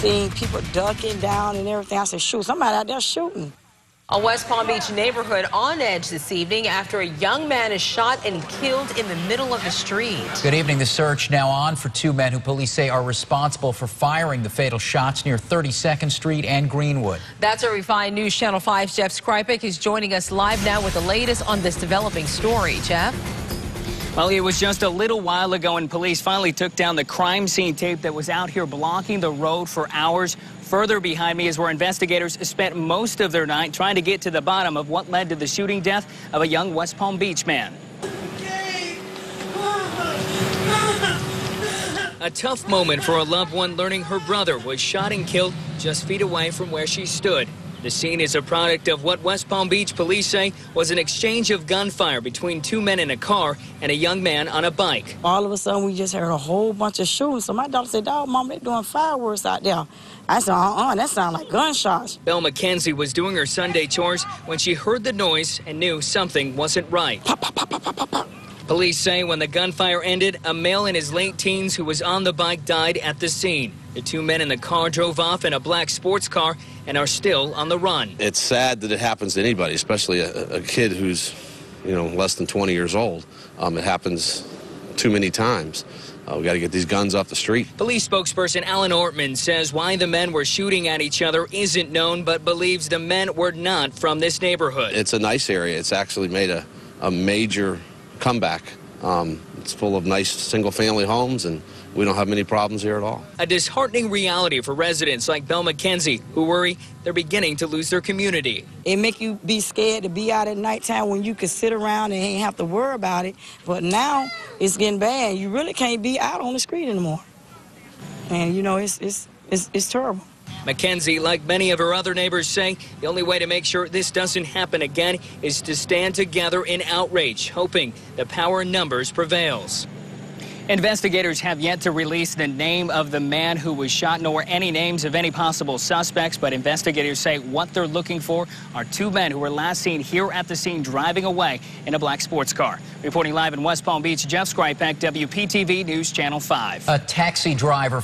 seen people ducking down and everything. I said, shoot, somebody out there shooting. A West Palm Beach neighborhood on edge this evening after a young man is shot and killed in the middle of the street. Good evening. The search now on for two men who police say are responsible for firing the fatal shots near 32nd Street and Greenwood. That's our refined News Channel 5's Jeff Skrzypek is joining us live now with the latest on this developing story. Jeff? Well, it was just a little while ago when police finally took down the crime scene tape that was out here blocking the road for hours. Further behind me is where investigators spent most of their night trying to get to the bottom of what led to the shooting death of a young West Palm Beach man. A tough moment for a loved one learning her brother was shot and killed just feet away from where she stood. The scene is a product of what West Palm Beach police say was an exchange of gunfire between two men in a car and a young man on a bike. All of a sudden, we just heard a whole bunch of shooting. So my daughter said, "Dog, Mom, they're doing fireworks out there." I said, that sounds like gunshots. Belle McKenzie was doing her Sunday chores when she heard the noise and knew something wasn't right. Pop, pop, pop, pop, pop, pop, pop. Police say when the gunfire ended, a male in his late teens who was on the bike died at the scene. The two men in the car drove off in a black sports car and are still on the run. It's sad that it happens to anybody, especially a kid who's, less than 20 years old. It happens too many times. We got to get these guns off the street. Police spokesperson Allan Ortman says why the men were shooting at each other isn't known, but believes the men were not from this neighborhood. It's a nice area. It's actually made a major comeback. It's full of nice single-family homes, and we don't have many problems here at all. A disheartening reality for residents like Belle McKenzie, who worry they're beginning to lose their community. It make you be scared to be out at nighttime when you can sit around and ain't have to worry about it. But now it's getting bad. You really can't be out on the street anymore. And, it's terrible. McKenzie, like many of her other neighbors, say the only way to make sure this doesn't happen again is to stand together in outrage, hoping the power in numbers prevails. Investigators have yet to release the name of the man who was shot, nor any names of any possible suspects, but investigators say what they're looking for are two men who were last seen here at the scene driving away in a black sports car. Reporting live in West Palm Beach, Jeff Skrzypek, WPTV News Channel 5. A taxi driver